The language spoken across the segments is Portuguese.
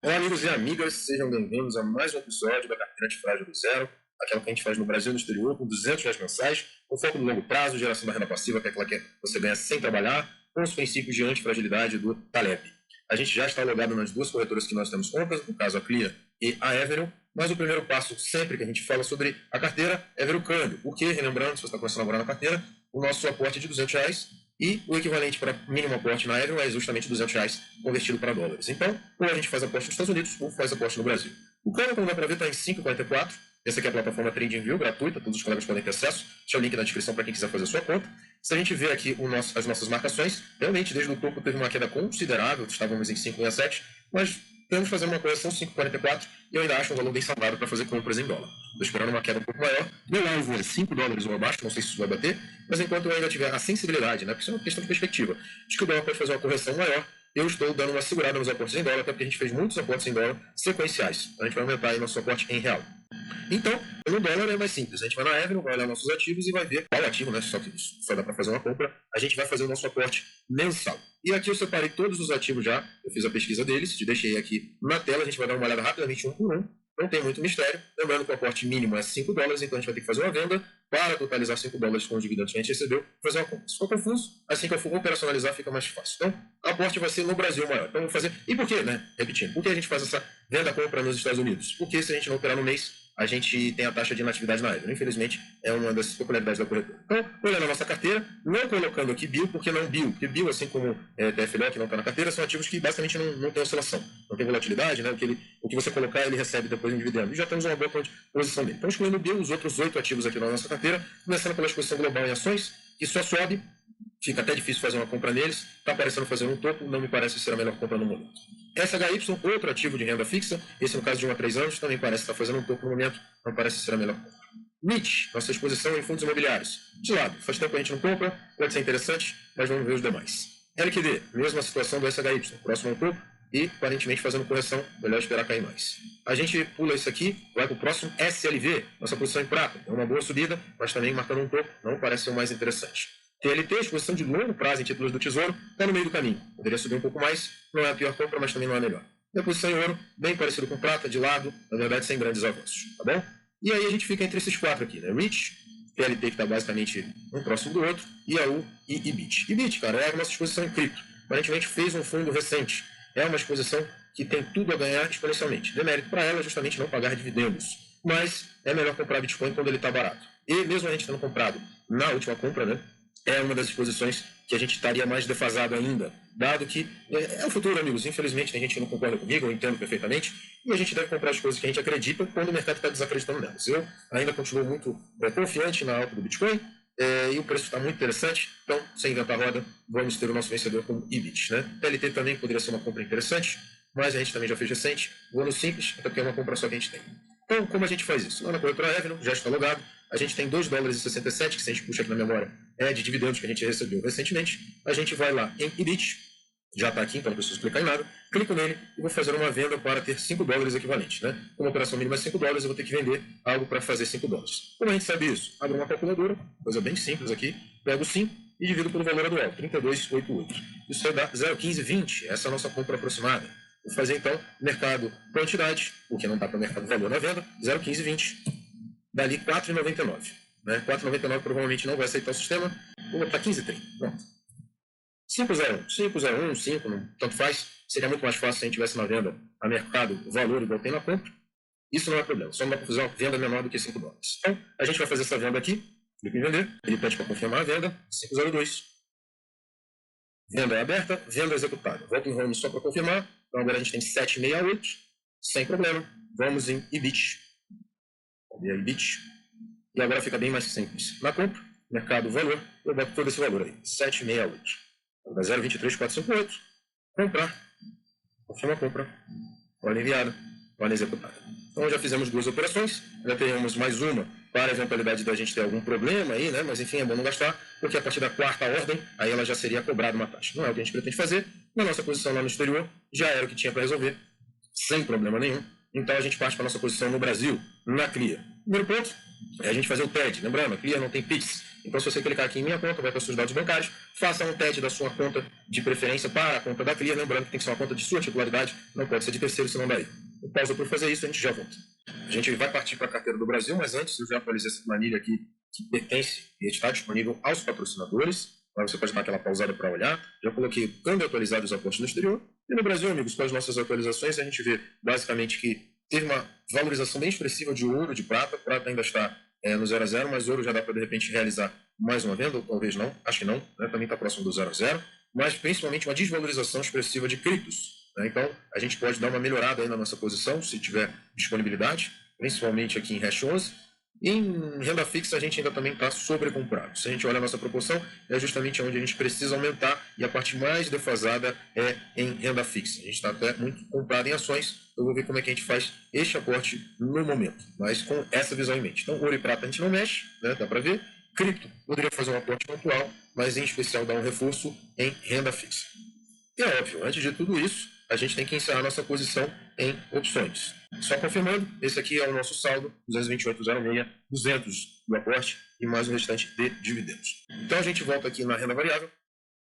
Olá, amigos e amigas, sejam bem-vindos a mais um episódio da Carteira Antifrágil do Zero, aquela que a gente faz no Brasil e no exterior com R$ 200 mensais, com foco no longo prazo, geração da renda passiva, que é aquela que você ganha sem trabalhar, com os princípios de antifragilidade do Taleb. A gente já está logado nas duas corretoras que nós temos compras, no caso a Clear e a Avenue, mas o primeiro passo sempre que a gente fala sobre a carteira é ver o câmbio, porque, relembrando, se você está começando agora na carteira, o nosso aporte é de R$ 200 e o equivalente para mínimo aporte na Avenue é justamente R$ 200 convertido para dólares. Então, ou a gente faz aporte nos Estados Unidos ou faz aporte no Brasil. O câmbio, como dá para ver, está em 5,44. Essa aqui é a plataforma TradingView, gratuita, todos os colegas podem ter acesso. Deixa o link na descrição para quem quiser fazer a sua conta. Se a gente vê aqui as nossas marcações, realmente desde o topo teve uma queda considerável, estávamos em 5,67, mas temos que fazer uma correção 5,44 e eu ainda acho um valor bem saudável para fazer compras em dólar. Estou esperando uma queda um pouco maior. Meu alvo é $5 ou abaixo, não sei se isso vai bater, mas enquanto eu ainda tiver a sensibilidade, porque isso é uma questão de perspectiva, de que o dólar pode fazer uma correção maior, eu estou dando uma segurada nos aportes em dólar, até porque a gente fez muitos aportes em dólar sequenciais. A gente vai aumentar aí nosso aporte em real. Então, no dólar é mais simples. A gente vai na Avenue, vai olhar nossos ativos e vai ver qual ativo, né? Só que só dá para fazer uma compra. A gente vai fazer o nosso aporte mensal. E aqui eu separei todos os ativos já. Eu fiz a pesquisa deles, te deixei aqui na tela. A gente vai dar uma olhada rapidamente um por um. Não tem muito mistério. Lembrando que o aporte mínimo é $5, então a gente vai ter que fazer uma venda para totalizar $5 com os dividendos que a gente recebeu, fazer uma compra. Se for confuso, assim que eu for operacionalizar, fica mais fácil. Então, o aporte vai ser no Brasil maior. Então, vou fazer. E por quê, né? Repetindo, por que a gente faz essa venda-compra nos Estados Unidos? Porque se a gente não operar no mês, a gente tem a taxa de inatividade na Avenue. Infelizmente, é uma das peculiaridades da corretora. Então, olhando a nossa carteira, não colocando aqui BIL, porque não BIL. Porque BIL, assim como TFLO, que não está na carteira, são ativos que basicamente não tem oscilação. Não tem volatilidade, né? O que você colocar, ele recebe depois em dividendo. E já temos uma boa posição dele. Então, excluindo o BIL, os outros 8 ativos aqui na nossa carteira, começando pela exposição global em ações, que só sobe, fica até difícil fazer uma compra neles, está parecendo fazer um topo, não me parece ser a melhor compra no momento. SHY, outro ativo de renda fixa, esse no caso de 1 a 3 anos, também parece estar fazendo um topo no momento, não parece ser a melhor compra. MIT, nossa exposição em fundos imobiliários. De lado, faz tempo que a gente não compra, pode ser interessante, mas vamos ver os demais. LQD, mesma situação do SHY, próximo ao topo e aparentemente fazendo correção, melhor esperar cair mais. A gente pula isso aqui, vai para o próximo SLV, nossa posição em prata, é uma boa subida, mas também marcando um topo, não parece ser o mais interessante. TLT, exposição de longo prazo em títulos do Tesouro, está no meio do caminho. Poderia subir um pouco mais, não é a pior compra, mas também não é a melhor. E a posição em ouro, bem parecido com prata, de lado, na verdade sem grandes avanços, tá bom? E aí a gente fica entre esses 4 aqui, né? REIT, TLT que está basicamente um próximo do outro, IAU e IBIT. IBIT, cara, é a nossa exposição em cripto. Aparentemente fez um fundo recente. É uma exposição que tem tudo a ganhar exponencialmente. Demérito para ela é justamente não pagar dividendos. Mas é melhor comprar Bitcoin quando ele está barato. E mesmo a gente tendo comprado na última compra, né? É uma das exposições que a gente estaria mais defasado ainda, dado que é o futuro, amigos. Infelizmente, tem gente que não concorda comigo, eu entendo perfeitamente, e a gente deve comprar as coisas que a gente acredita quando o mercado está desacreditando nelas. Eu ainda continuo muito confiante na alta do Bitcoin, e o preço está muito interessante, então, sem inventar roda, vamos ter o nosso vencedor como IBIT. Né? TLT também poderia ser uma compra interessante, mas a gente também já fez recente, o ano simples, até porque é uma compra só que a gente tem. Então, como a gente faz isso? Lá na corretora Avenue, já está logado, a gente tem $2,67, que se a gente puxa aqui na memória, é de dividendos que a gente recebeu recentemente. A gente vai lá em IBIT, já está aqui, então não preciso explicar em nada, clico nele e vou fazer uma venda para ter $5 equivalente. Né? Como a operação mínima é $5, eu vou ter que vender algo para fazer $5. Como a gente sabe isso? Abro uma calculadora, coisa bem simples aqui, pego 5 e divido pelo valor anual, 32,88. Isso vai dar 0,1520, essa é a nossa compra aproximada. Vou fazer então mercado quantidade, porque não dá para o mercado valor na venda, 0,1520, dali 4,99. Né? 4,99 provavelmente não vai aceitar o sistema, vou botar 15,30, pronto. 5,01, 5,01, 5, não, tanto faz, seria muito mais fácil se a gente tivesse na venda a mercado valor igual tem na compra, isso não é problema, só não dá para fazer uma venda menor do que $5. Então, a gente vai fazer essa venda aqui, clique em vender, ele pede para confirmar a venda, 5,02. Venda é aberta, venda executada. Volto em home só para confirmar. Então agora a gente tem 7,68, sem problema. Vamos em IBIT. IBIT. E agora fica bem mais simples. Na compra, mercado valor, eu boto todo esse valor aí, 7,68. Então dá 0,23458. Comprar. Confirma a compra. Ordem enviada. Ordem executada. Então já fizemos 2 operações. Já teremos mais uma para a eventualidade da gente ter algum problema aí, né? Mas enfim, é bom não gastar, porque a partir da 4ª ordem, aí ela já seria cobrada uma taxa. Não é o que a gente pretende fazer. Na nossa posição lá no exterior, já era o que tinha para resolver, sem problema nenhum. Então a gente parte para a nossa posição no Brasil, na Clear. Primeiro ponto é a gente fazer o TED. Lembrando, a Clear não tem PIX. Então, se você clicar aqui em minha conta, vai para os seus dados bancários, faça um TED da sua conta de preferência para a conta da Clear, lembrando que tem que ser uma conta de sua titularidade, não pode ser de terceiro, senão daí. Pausa por fazer isso, a gente já volta. A gente vai partir para a carteira do Brasil, mas antes eu já atualizei essa planilha aqui que pertence e está disponível aos patrocinadores. Agora você pode dar aquela pausada para olhar. Já coloquei o câmbio atualizado dos aportes no exterior. E no Brasil, amigos, com as nossas atualizações, a gente vê basicamente que teve uma valorização bem expressiva de ouro, de prata. Prata ainda está no 0 a 0, mas ouro já dá para, de repente, realizar mais uma venda, ou talvez não, acho que não, né? Também está próximo do 0 a 0, mas principalmente uma desvalorização expressiva de criptos. Né? Então, a gente pode dar uma melhorada aí na nossa posição, se tiver disponibilidade, principalmente aqui em Hash 11. Em renda fixa, a gente ainda também está sobrecomprado. Se a gente olha a nossa proporção, é justamente onde a gente precisa aumentar, e a parte mais defasada é em renda fixa. A gente está até muito comprado em ações. Eu vou ver como é que a gente faz este aporte no momento, mas com essa visão em mente. Então, ouro e prata a gente não mexe, né? Dá para ver. Cripto poderia fazer um aporte pontual, mas em especial dar um reforço em renda fixa. E é óbvio, antes de tudo isso, a gente tem que encerrar nossa posição em opções. Só confirmando, esse aqui é o nosso saldo, 228,06, 200 do aporte e mais o restante de dividendos. Então a gente volta aqui na renda variável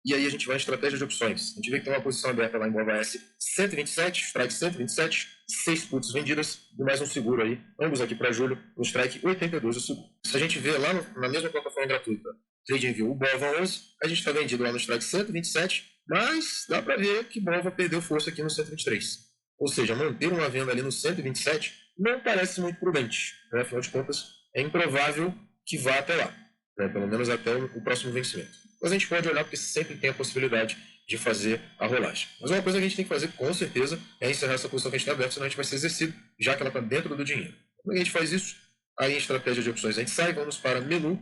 e aí a gente vai em estratégia de opções. A gente vê que tem uma posição aberta lá em BOVAS 127, strike 127, 6 puts vendidas e mais um seguro aí, ambos aqui para julho, no strike 82 o seguro. Se a gente vê lá na mesma plataforma gratuita, TradingView, o BOVA 11, a gente está vendido lá no strike 127, mas dá para ver que BOVA perdeu força aqui no 123. Ou seja, manter uma venda ali no 127 não parece muito prudente. Né? Afinal de contas, é improvável que vá até lá, né? Pelo menos até o próximo vencimento. Mas a gente pode olhar porque sempre tem a possibilidade de fazer a rolagem. Mas uma coisa que a gente tem que fazer, com certeza, é encerrar essa posição que a gente tem aberta, senão a gente vai ser exercido, já que ela está dentro do dinheiro. Como é que a gente faz isso? Aí em estratégia de opções a gente sai, vamos para menu.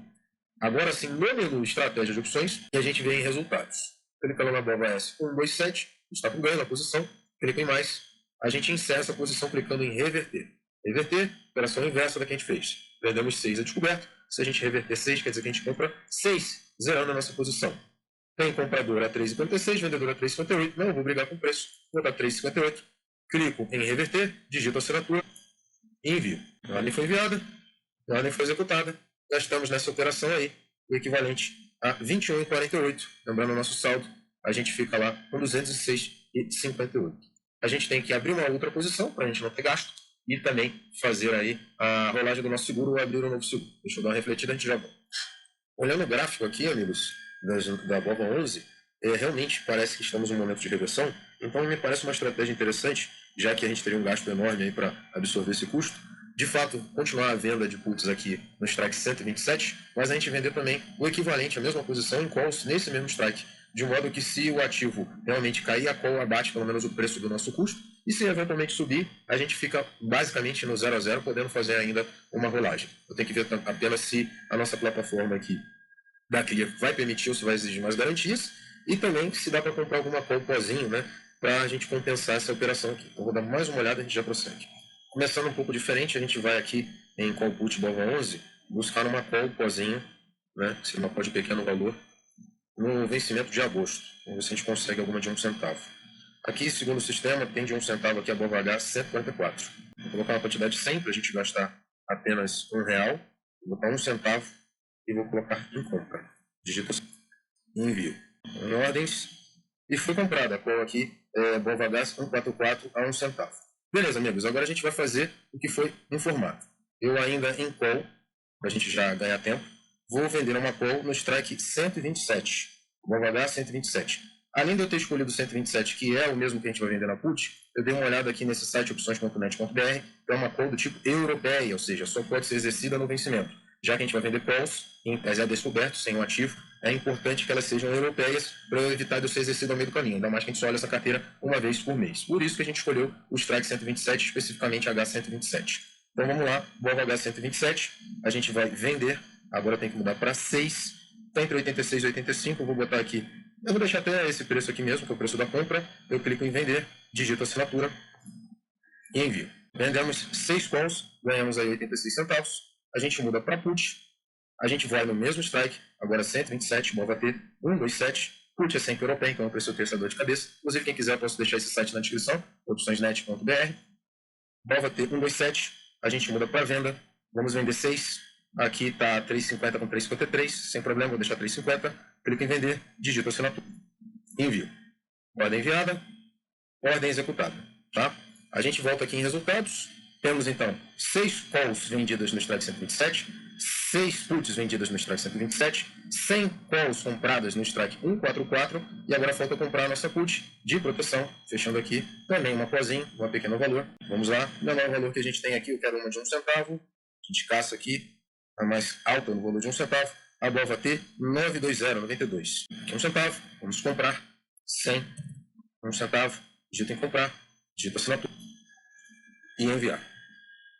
Agora sim, no menu estratégia de opções, e a gente vê em resultados. Clicando na BOVAS 127, está com ganho na posição, clica em mais, a gente encerra essa posição clicando em reverter. Reverter, operação inversa da que a gente fez. Perdemos 6 a descoberto, se a gente reverter 6, quer dizer que a gente compra 6, zerando a nossa posição. Tem comprador a 3,56, vendedor a 3,58, não vou brigar com o preço, vou dar 3,58, clico em reverter, digito a assinatura e envio. A ordem foi enviada, a ordem foi executada, gastamos nessa operação aí o equivalente a 21,48. Lembrando o nosso saldo, a gente fica lá com 206,58. A gente tem que abrir uma outra posição para a gente não ter gasto e também fazer aí a rolagem do nosso seguro ou abrir um novo seguro. Deixa eu dar uma refletida, a gente já volta. Olhando o gráfico aqui, amigos, da BOVA 11, realmente parece que estamos em um momento de reversão, então me parece uma estratégia interessante, já que a gente teria um gasto enorme aí para absorver esse custo, de fato, continuar a venda de puts aqui no strike 127, mas a gente vender também o equivalente à mesma posição em calls nesse mesmo strike, de modo que se o ativo realmente cair, a call abate pelo menos o preço do nosso custo, e se eventualmente subir, a gente fica basicamente no 0 a 0, podendo fazer ainda uma rolagem. Eu tenho que ver apenas se a nossa plataforma aqui da Clear vai permitir ou se vai exigir mais garantias, e também se dá para comprar alguma call pozinho, né, para a gente compensar essa operação aqui. Então vou dar mais uma olhada e a gente já prossegue. Começando um pouco diferente, a gente vai aqui em call put BOVA 11, buscar uma call pozinho, né, se uma call de pequeno valor, no vencimento de agosto. Vamos ver se a gente consegue alguma de 1 centavo. Aqui, segundo o sistema, tem de 1 centavo aqui a BOVA 144. Vou colocar uma quantidade de 100 para a gente gastar apenas R$1. Vou botar 1 centavo e vou colocar em compra. Digito e envio. Em ordens. E foi comprada a call aqui, BOVA 144 a 1 centavo. Beleza, amigos. Agora a gente vai fazer o que foi informado. Eu ainda em call, para a gente já ganhar tempo, vou vender uma call no strike 127. BOVA 127. Além de eu ter escolhido o 127, que é o mesmo que a gente vai vender na put, eu dei uma olhada aqui nesse site opções.net.br, que é uma call do tipo europeia, ou seja, só pode ser exercida no vencimento. Já que a gente vai vender calls em PESA descoberto, sem um ativo, é importante que elas sejam europeias para evitar de eu ser exercido ao meio do caminho. Ainda mais que a gente só olha essa carteira uma vez por mês. Por isso que a gente escolheu o strike 127, especificamente H127. Então vamos lá, BOVA H127, a gente vai vender, agora tem que mudar para 6, está entre 86 e 85, eu vou botar aqui. Eu vou deixar até esse preço aqui mesmo, que é o preço da compra. Eu clico em vender, digito a assinatura e envio. Vendemos 6 calls, ganhamos aí 86 centavos. A gente muda para put. A gente vai no mesmo strike, agora 127, BOVA T 127. Put é sempre europeia, então é o preço eu ter essa dor de cabeça. Inclusive, quem quiser, posso deixar esse site na descrição, opçõesnet.br. BOVA T 127, a gente muda para venda. Vamos vender 6. Aqui está 3,50 com 3,53, sem problema, vou deixar 3,50. Clico em vender, digito a assinatura. Envio. Ordem enviada, ordem executada. Tá? A gente volta aqui em resultados. Temos então 6 calls vendidas no strike 127, 6 puts vendidas no strike 127, 100 calls compradas no strike 144 e agora falta comprar a nossa put de proteção, fechando aqui também uma cozinha, um pequeno valor. Vamos lá, o menor valor que a gente tem aqui, eu quero uma de 1 centavo, a gente caça aqui a mais alta no valor de 1 centavo, a BOVA T 920,92. Aqui 1 centavo, vamos comprar 100, 1 centavo, digita em comprar, digita assinatura e enviar.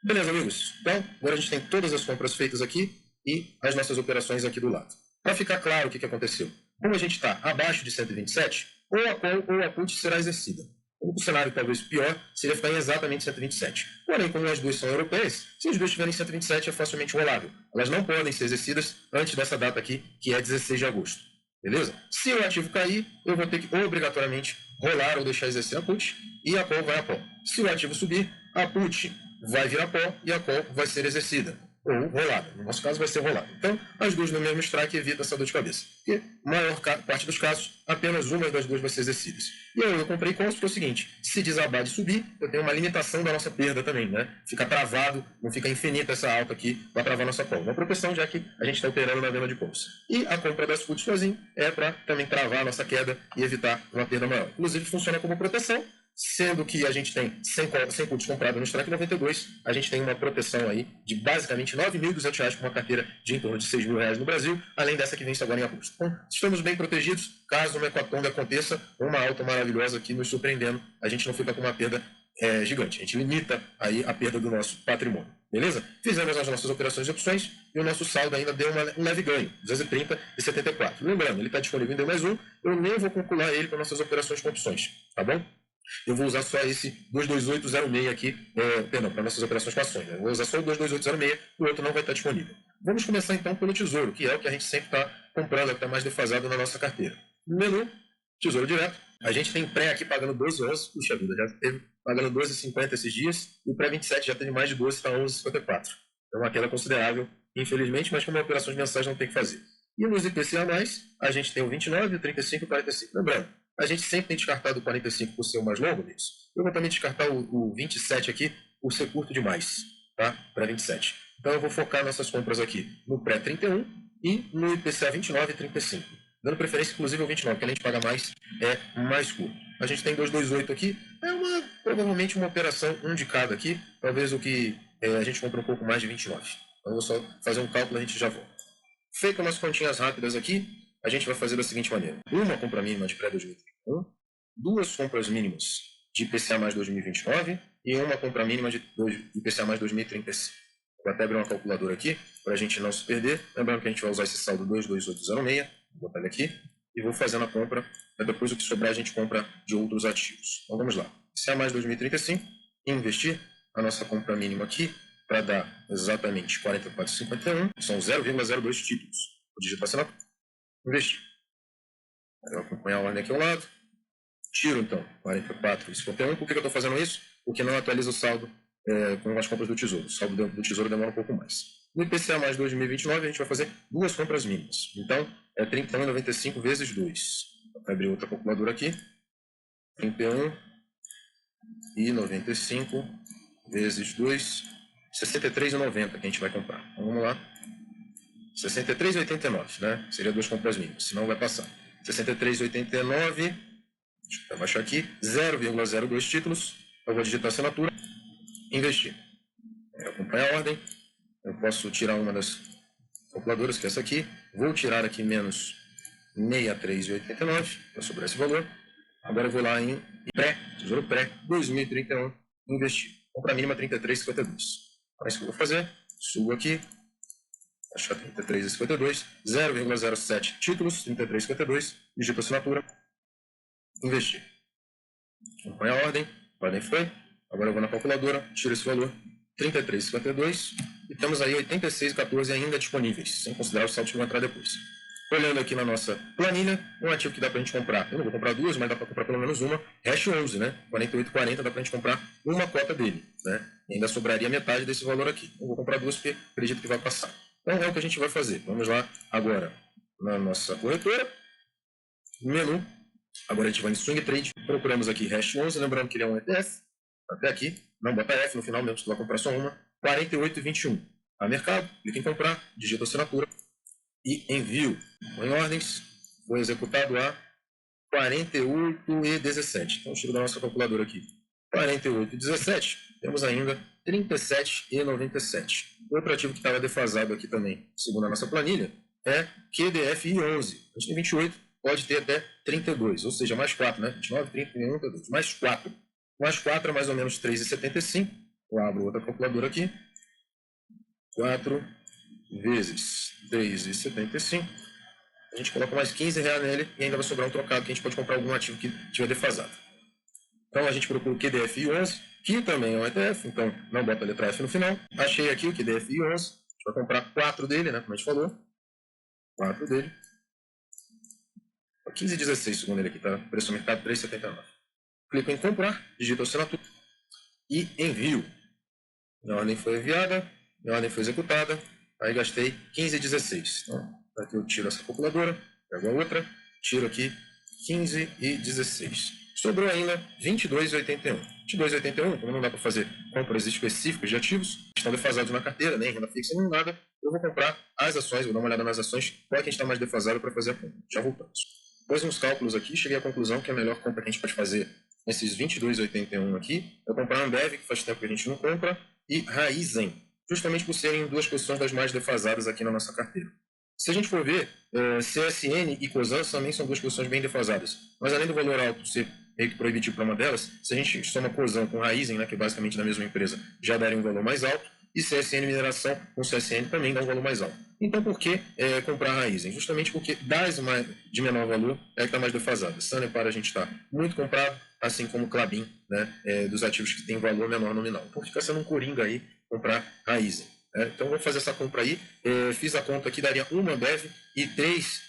Beleza, amigos? Então, agora a gente tem todas as compras feitas aqui e as nossas operações aqui do lado. Para ficar claro o que aconteceu, como a gente está abaixo de 127, ou a call ou a put será exercida. O cenário talvez pior seria ficar em exatamente 127. Porém, como as duas são europeias, se as duas estiverem em 127 é facilmente rolável. Elas não podem ser exercidas antes dessa data aqui, que é 16 de agosto. Beleza? Se o ativo cair, eu vou ter que obrigatoriamente rolar ou deixar exercer a put e a call vai a pó. Se o ativo subir, a put vai virar pó e a call vai ser exercida, ou rolada. No nosso caso vai ser rolada. Então, as duas no mesmo strike evita essa dor de cabeça. Porque, maior parte dos casos, apenas uma das duas vai ser exercida. E aí eu comprei calls porque é o seguinte, se desabar de subir, eu tenho uma limitação da nossa perda também, né? Fica travado, não fica infinita essa alta aqui, vai travar nossa call. Uma proteção, já que a gente está operando na venda de calls. E a compra das puts sozinho é para também travar a nossa queda e evitar uma perda maior. Inclusive, funciona como proteção, sendo que a gente tem 100 puts comprados no strike 92, a gente tem uma proteção aí de basicamente R$ 9.200 com uma carteira de em torno de R$ 6.000 no Brasil, além dessa que vence agora em agosto. Então, estamos bem protegidos, caso uma hecatombe aconteça, uma alta maravilhosa aqui nos surpreendendo, a gente não fica com uma perda gigante, a gente limita aí a perda do nosso patrimônio. Beleza? Fizemos as nossas operações de opções e o nosso saldo ainda deu um leve ganho, 230,74. Lembrando, ele está disponível em D+1, eu nem vou calcular ele para nossas operações com opções, tá bom? Eu vou usar só esse 22806 aqui, perdão, para nossas operações com ações. Né? Eu vou usar só o 22806, o outro não vai estar disponível. Vamos começar então pelo Tesouro, que é o que a gente sempre está comprando, que está mais defasado na nossa carteira. No menu, Tesouro Direto. A gente tem pré aqui pagando 12,11, puxa vida, já teve pagando 12,50 esses dias, e o pré 27 já teve mais de 12, está 11,54. É uma queda considerável, infelizmente, mas como operações mensais não tem que fazer. E nos IPCA+, a gente tem o 29, o 35 e o 45. Lembrando, a gente sempre tem descartado o 45 por ser o mais longo disso. Eu vou também descartar o 27 aqui por ser curto demais, tá? Para 27. Então eu vou focar nossas compras aqui no pré-31 e no IPCA 29 e 35. Dando preferência, inclusive, ao 29, que além de pagar mais, é mais curto. A gente tem 228 aqui, provavelmente uma operação, um de cada aqui, talvez o que a gente compra um pouco mais de 29. Então eu vou só fazer um cálculo e a gente já volta. Feito umas continhas rápidas aqui, a gente vai fazer da seguinte maneira. Uma compra mínima de pré-2031, duas compras mínimas de IPCA mais 2029 e uma compra mínima de IPCA mais 2035. Vou até abrir uma calculadora aqui para a gente não se perder. Lembrando que a gente vai usar esse saldo 22806, vou botar ele aqui, e vou fazendo a compra, para depois o que sobrar a gente compra de outros ativos. Então vamos lá. IPCA mais 2035, investir a nossa compra mínima aqui para dar exatamente 44,51, são 0,02 títulos. Vou digitar assinatura. Investir. Eu vou acompanhar a ordem aqui ao lado. Tiro, então, 44,51. Por que eu estou fazendo isso? Porque não atualiza o saldo com as compras do Tesouro. O saldo do Tesouro demora um pouco mais. No IPCA mais 2029, a gente vai fazer duas compras mínimas. Então, é 31,95 vezes 2. Vou abrir outra calculadora aqui. 31,95 vezes 2. 63,90 que a gente vai comprar. Então, vamos lá. 63,89, né? Seria duas compras mínimas, senão vai passar. 63,89, deixa eu abaixar aqui, 0,02 títulos, eu vou digitar a assinatura, investir. Eu acompanho a ordem, eu posso tirar uma das calculadoras, que é essa aqui, vou tirar aqui menos 63,89, para sobrar esse valor. Agora eu vou lá em pré, Tesouro Pré, 2031, investir. Compra mínima 33,52. Então é isso que eu vou fazer, subo aqui, achar 33,52, 0,07 títulos, 33,52, digito assinatura, investir. Acompanha a ordem foi, agora eu vou na calculadora, tiro esse valor, 33,52, e temos aí 86,14 ainda disponíveis, sem considerar os saldos que vão entrar depois. Olhando aqui na nossa planilha, um ativo que dá para a gente comprar, eu não vou comprar duas, mas dá para comprar pelo menos uma, hash 11, né? 48,40 dá para a gente comprar uma cota dele, né? E ainda sobraria metade desse valor aqui. Eu vou comprar duas porque acredito que vai passar. Então é o que a gente vai fazer. Vamos lá agora na nossa corretora, menu. Agora a gente vai em Swing Trade, procuramos aqui Hash 11, lembrando que ele é um ETF, até aqui, não bota F no final mesmo, se tu vai comprar só uma, 48,21. A mercado, clica em comprar, digita a assinatura e envio. Em ordens, foi executado a 48,17. Então, chego da nossa calculadora aqui. 48,17, temos ainda 37,97. Outro ativo que estava defasado aqui também, segundo a nossa planilha, é QDFI11. A gente tem 28, pode ter até 32, ou seja, mais 4, né? 29, 30, 31, 32. Mais 4. Mais 4 é mais ou menos 3,75. Eu abro outra calculadora aqui. 4 vezes 3,75. A gente coloca mais R$15 nele e ainda vai sobrar um trocado que a gente pode comprar algum ativo que tiver defasado. Então a gente procura o QDFI11, que também é um ETF, então não bota a letra F no final. Achei aqui o QDFI11, a gente vai comprar 4 dele, né, como a gente falou. 4 dele. 15,16 segundo ele aqui, tá? Preço do mercado 3,79. Clico em comprar, digito a assinatura e envio. Minha ordem foi enviada, minha ordem foi executada, aí gastei 15,16. Então, aqui eu tiro essa calculadora, pego a outra, tiro aqui 15,16. Sobrou ainda 22,81. 22,81, como não dá para fazer compras específicas de ativos, estão defasados na carteira, nem renda fixa, nem nada, eu vou comprar as ações, vou dar uma olhada nas ações, qual é que está mais defasado para fazer a compra. Já voltamos. Depois uns cálculos aqui, cheguei à conclusão que a melhor compra que a gente pode fazer nesses 22,81 aqui é comprar a Ambev, que faz tempo que a gente não compra, e Raizen, justamente por serem duas posições das mais defasadas aqui na nossa carteira. Se a gente for ver, CSN e Cosan também são duas posições bem defasadas. Mas além do valor alto ser meio que proibitivo para uma delas, se a gente soma Cosan com Raizen, né, que é basicamente da mesma empresa, já daria um valor mais alto, e CSN Mineração com CSN também dá um valor mais alto. Então por que comprar Raizen? Justamente porque das de menor valor é que está mais defasada. Sanepar a gente está muito comprado, assim como Klabin, né, dos ativos que têm valor menor nominal. Então fica sendo um coringa aí comprar Raizen. Então vou fazer essa compra aí. Fiz a conta aqui, daria uma Ambev e 3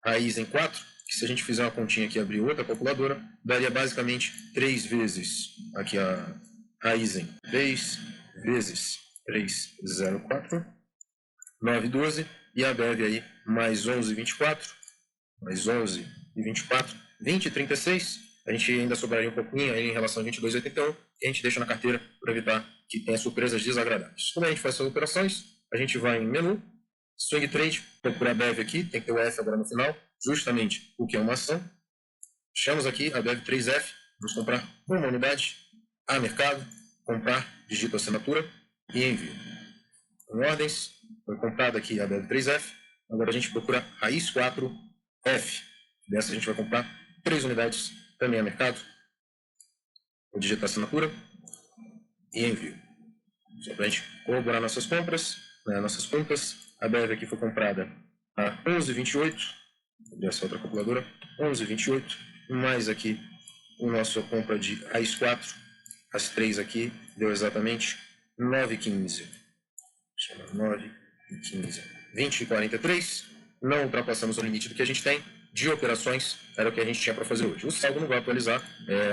Raizen 4, que se a gente fizer uma continha aqui e abrir outra calculadora, daria basicamente 3 vezes aqui a Raizen. 3 vezes 3,04, 9,12, e a Ambev aí mais 11,24, mais 11,24, 20,36. A gente ainda sobraria um pouquinho aí em relação a 22,81, que a gente deixa na carteira para evitar que tenha surpresas desagradáveis. Como a gente faz essas operações? A gente vai em menu, Swing Trade, procura a BEV aqui, tem que ter o F agora no final, justamente o que é uma ação. Achamos aqui a BEV 3F, vamos comprar uma unidade, a mercado, comprar, digito a assinatura e envio. Em ordens, foi comprada aqui a BEV 3F, agora a gente procura Raiz 4F. Dessa a gente vai comprar 3 unidades, também a mercado, vou digitar a assinatura e envio. Só para a gente corroborar nossas compras, né, nossas contas. A BEV aqui foi comprada a 11,28, essa outra calculadora, 11,28, mais aqui a nossa compra de Raiz 4, as 3 aqui, deu exatamente 9,15. 9,15. 20,43, não ultrapassamos o limite do que a gente tem de operações, era o que a gente tinha para fazer hoje. O saldo não vai atualizar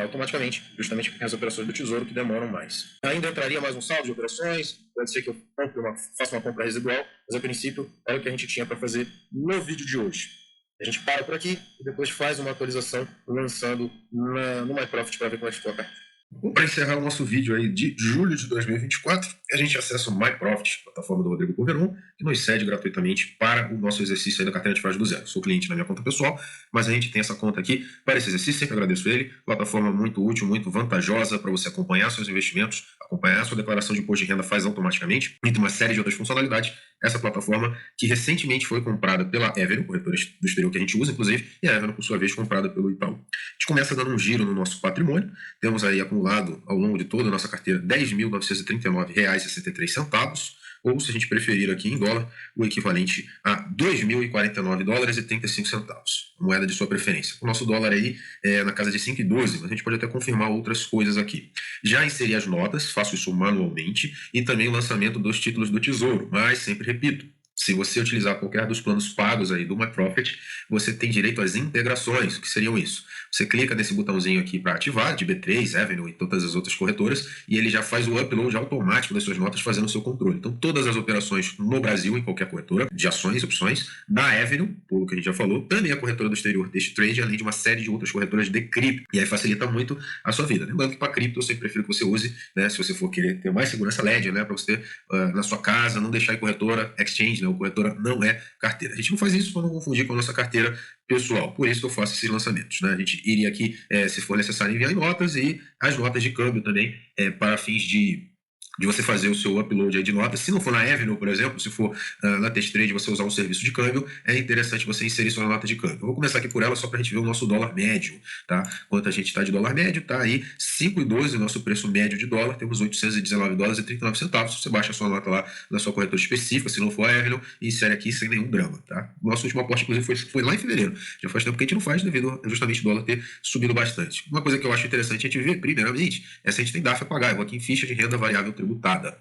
automaticamente, justamente porque tem as operações do Tesouro que demoram mais. Ainda entraria mais um saldo de operações, pode ser que eu faça uma compra residual, mas a princípio era o que a gente tinha para fazer no vídeo de hoje. A gente para por aqui e depois faz uma atualização lançando no MyProfit para ver como é que ficou a carteira. Para encerrar o nosso vídeo aí de julho de 2024, a gente acessa o MyProfit, plataforma do Rodrigo Poveron, que nos cede gratuitamente para o nosso exercício aí da carteira de fase do zero. Sou cliente na minha conta pessoal, mas a gente tem essa conta aqui para esse exercício, sempre agradeço ele. Plataforma muito útil, muito vantajosa para você acompanhar seus investimentos, acompanhar sua declaração de imposto de renda faz automaticamente, e tem uma série de outras funcionalidades. Essa plataforma que recentemente foi comprada pela Evero, corretora do exterior que a gente usa, inclusive, e a Evero, por sua vez, comprada pelo Itaú. A gente começa dando um giro no nosso patrimônio, temos aí acumulado ao longo de toda a nossa carteira R$ 10.939,63, ou se a gente preferir aqui em dólar, o equivalente a R$ 2.049,35, moeda de sua preferência. O nosso dólar aí é na casa de 5,12, mas a gente pode até confirmar outras coisas aqui. Já inseri as notas, faço isso manualmente, e também o lançamento dos títulos do Tesouro, mas sempre repito, Se você utilizar qualquer dos planos pagos aí do MyProfit, você tem direito às integrações. O que seriam isso? Você clica nesse botãozinho aqui para ativar, de B3, Avenue e todas as outras corretoras, e ele já faz o upload automático das suas notas fazendo o seu controle. Então, todas as operações no Brasil, em qualquer corretora, de ações, opções, da Avenue, pelo que a gente já falou, também a corretora do exterior deste trade, além de uma série de outras corretoras de cripto. E aí facilita muito a sua vida. Lembrando que para cripto eu sempre prefiro que você use, né, se você for querer ter mais segurança Ledger, né, para você ter na sua casa, não deixar em corretora exchange, né, o corretora não é carteira. A gente não faz isso para não confundir com a nossa carteira pessoal, por isso que eu faço esses lançamentos, né? A gente iria aqui, se for necessário, enviar em notas e as notas de câmbio também para fins de você fazer o seu upload aí de notas. Se não for na Avenue, por exemplo, se for na Testtrade você usar um serviço de câmbio, é interessante você inserir sua nota de câmbio. Eu vou começar aqui por ela só para a gente ver o nosso dólar médio, tá? Quanto a gente está de dólar médio, tá aí 5,12 o nosso preço médio de dólar, temos 819 dólares e 39 centavos. Você baixa a sua nota lá na sua corretora específica, se não for a Avenue, e insere aqui sem nenhum drama, tá? Nosso último aporte, inclusive, foi lá em fevereiro. Já faz tempo que a gente não faz, devido justamente o dólar ter subido bastante. Uma coisa que eu acho interessante a gente ver, primeiramente, é se a gente tem DARF a pagar. Eu vou aqui em ficha de renda variável tributada.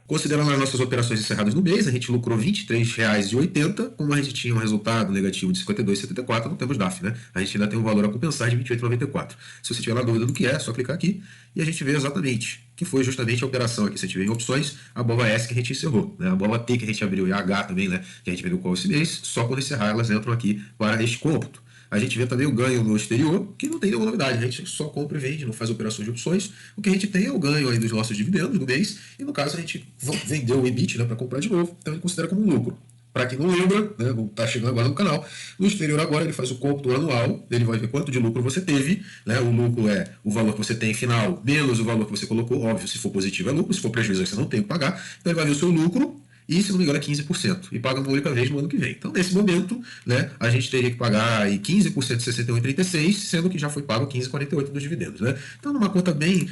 Considerando as nossas operações encerradas no mês, a gente lucrou R$ 23,80, como a gente tinha um resultado negativo de R$ 52,74, não temos DARF, né? A gente ainda tem um valor a compensar de R$ 28,94. Se você tiver lá dúvida do que é só clicar aqui e a gente vê exatamente que foi justamente a operação aqui. Se a gente vê em opções, a bola S que a gente encerrou, né? A bola T que a gente abriu e a H também, né? Que a gente vendeu qual esse mês, só quando encerrar elas entram aqui para este cômputo. A gente vê também o ganho no exterior, que não tem nenhuma novidade. A gente só compra e vende, não faz operações de opções. O que a gente tem é o ganho aí dos nossos dividendos do mês. E no caso a gente vendeu o EBIT, né, para comprar de novo. Então ele considera como um lucro. Para quem não lembra, né, está chegando agora no canal, no exterior agora ele faz o cômputo anual, ele vai ver quanto de lucro você teve, né, o lucro é o valor que você tem final, menos o valor que você colocou, óbvio, se for positivo é lucro, se for prejuízo você não tem que pagar, então ele vai ver o seu lucro, e, se não me engano, é 15%. E paga uma única vez no ano que vem. Então, nesse momento, né, a gente teria que pagar aí 15% de 61,36, sendo que já foi pago 15,48 dos dividendos. Né? Então, numa conta bem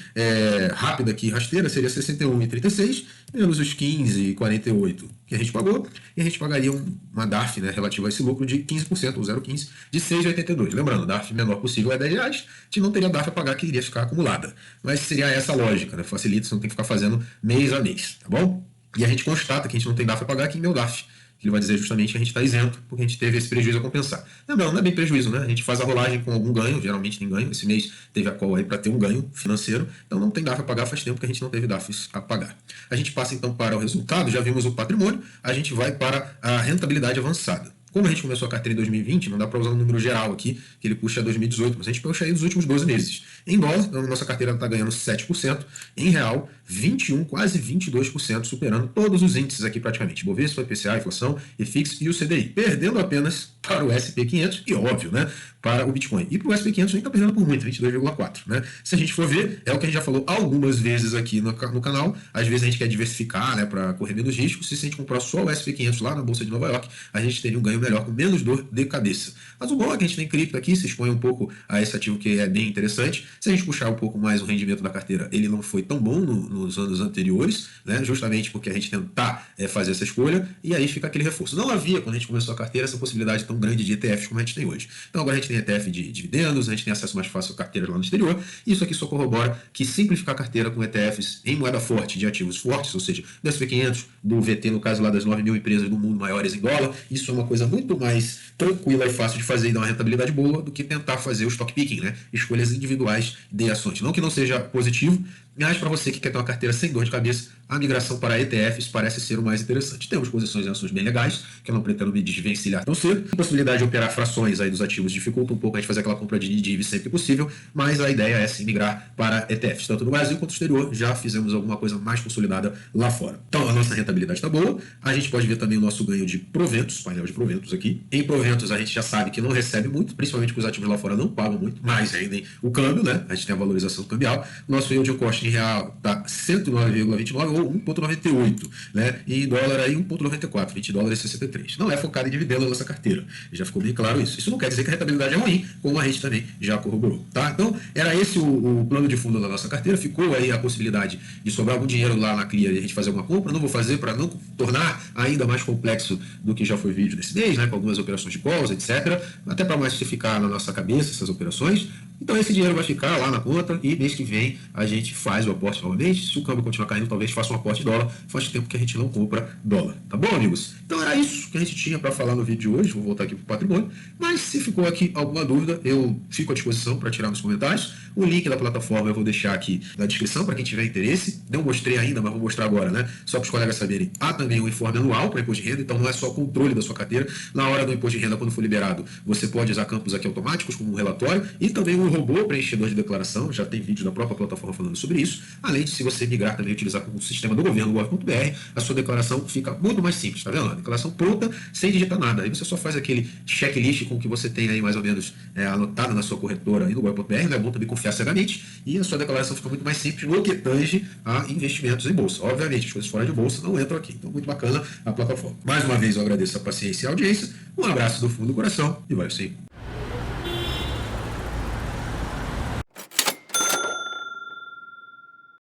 rápida aqui, rasteira, seria 61,36 menos os 15,48 que a gente pagou, e a gente pagaria uma DARF, né, relativa a esse lucro de 15%, ou 0,15, de 6,82. Lembrando, a DARF menor possível é R$10, a gente não teria DARF a pagar, que iria ficar acumulada. Mas seria essa a lógica, né? Facilita, você não tem que ficar fazendo mês a mês, tá bom? E a gente constata que a gente não tem DARF a pagar aqui em meu DARF. Ele vai dizer justamente que a gente está isento, porque a gente teve esse prejuízo a compensar. Não é bem prejuízo, né? A gente faz a rolagem com algum ganho, geralmente tem ganho. Esse mês teve a call aí para ter um ganho financeiro, então não tem DARF a pagar, faz tempo que a gente não teve DARFs a pagar. A gente passa então para o resultado, já vimos o patrimônio, a gente vai para a rentabilidade avançada. Como a gente começou a carteira em 2020, não dá para usar um número geral aqui, que ele puxa 2018, mas a gente puxa aí dos últimos 12 meses. Em dólar, a nossa carteira está ganhando 7%, em real, 21%, quase 22%, superando todos os índices aqui praticamente. Bovespa, IPCA, inflação, IFIX e o CDI. Perdendo apenas para o SP500 e, óbvio, né, para o Bitcoin. E para o SP500 nem está perdendo por muito, 22,4%. Né? Se a gente for ver, é o que a gente já falou algumas vezes aqui no canal, às vezes a gente quer diversificar, né, para correr menos risco. Se a gente comprar só o SP500 lá na Bolsa de Nova York, a gente teria um ganho melhor, com menos dor de cabeça. Mas o bom é que a gente tem cripto aqui, se expõe um pouco a esse ativo que é bem interessante. Se a gente puxar um pouco mais o rendimento da carteira, ele não foi tão bom nos anos anteriores, né, justamente porque a gente tentar fazer essa escolha, e aí fica aquele reforço. Não havia, quando a gente começou a carteira, essa possibilidade tão grande de ETFs como a gente tem hoje. Então agora a gente tem ETF de dividendos, a gente tem acesso mais fácil a carteiras lá no exterior, e isso aqui só corrobora que simplificar a carteira com ETFs em moeda forte, de ativos fortes, ou seja, do SP500, do VT, no caso lá das 9 mil empresas do mundo maiores em dólar, isso é uma coisa muito mais tranquila e fácil de fazer e dar uma rentabilidade boa do que tentar fazer o stock picking, né? Escolhas individuais de ações. Não que não seja positivo, mas para você que quer ter uma carteira sem dor de cabeça, a migração para ETFs parece ser o mais interessante. Temos posições em ações bem legais, que eu não pretendo me desvencilhar tão cedo. A possibilidade de operar frações aí dos ativos dificulta um pouco a gente fazer aquela compra de NDIV sempre que possível, mas a ideia é sim migrar para ETFs, tanto no Brasil quanto no exterior. Já fizemos alguma coisa mais consolidada lá fora. Então a nossa rentabilidade está boa. A gente pode ver também o nosso ganho de proventos, painel de proventos aqui. Em proventos a gente já sabe que não recebe muito, principalmente porque os ativos lá fora não pagam muito, mas rendem o câmbio, né? A gente tem a valorização cambial. Nosso yield on cost em real está 109,29 ou 1,98, né? E em dólar aí 1,94, 20 dólares e 63. Não é focado em dividendo na nossa carteira. Já ficou bem claro isso. Isso não quer dizer que a rentabilidade é ruim, como a gente também já corroborou, tá? Então, era esse o plano de fundo da nossa carteira. Ficou aí a possibilidade de sobrar algum dinheiro lá na CRIA e a gente fazer alguma compra. Não vou fazer para não tornar ainda mais complexo do que já foi vídeo desse mês, né? Com algumas operações de calls, etc. Até para mais ficar na nossa cabeça essas operações. Então esse dinheiro vai ficar lá na conta e mês que vem a gente faz o aporte novamente. Se o câmbio continuar caindo, talvez faça um aporte de dólar. Faz tempo que a gente não compra dólar. Tá bom, amigos? Então era isso que a gente tinha para falar no vídeo de hoje. Vou voltar aqui para o patrimônio. Mas se ficou aqui alguma dúvida, eu fico à disposição para tirar nos comentários. O link da plataforma eu vou deixar aqui na descrição para quem tiver interesse. Não mostrei ainda, mas vou mostrar agora, né? Só para os colegas saberem. Há também um informe anual para imposto de renda, então não é só o controle da sua carteira. Na hora do imposto de renda, quando for liberado, você pode usar campos aqui automáticos como um relatório e também um robô preenchedor de declaração. Já tem vídeo da própria plataforma falando sobre isso. Além de, se você migrar também utilizar como sistema do governo, gov.br, a sua declaração fica muito mais simples, tá vendo? A declaração pronta, sem digitar nada. Aí você só faz aquele checklist com o que você tem aí mais ou menos anotado na sua corretora aí no gov.br, é bom também confiar cegamente, e a sua declaração fica muito mais simples no que tange a investimentos em bolsa. Obviamente, as coisas fora de bolsa não entram aqui. Então, muito bacana a plataforma. Mais uma vez, eu agradeço a paciência e a audiência. Um abraço do fundo do coração e vai sempre.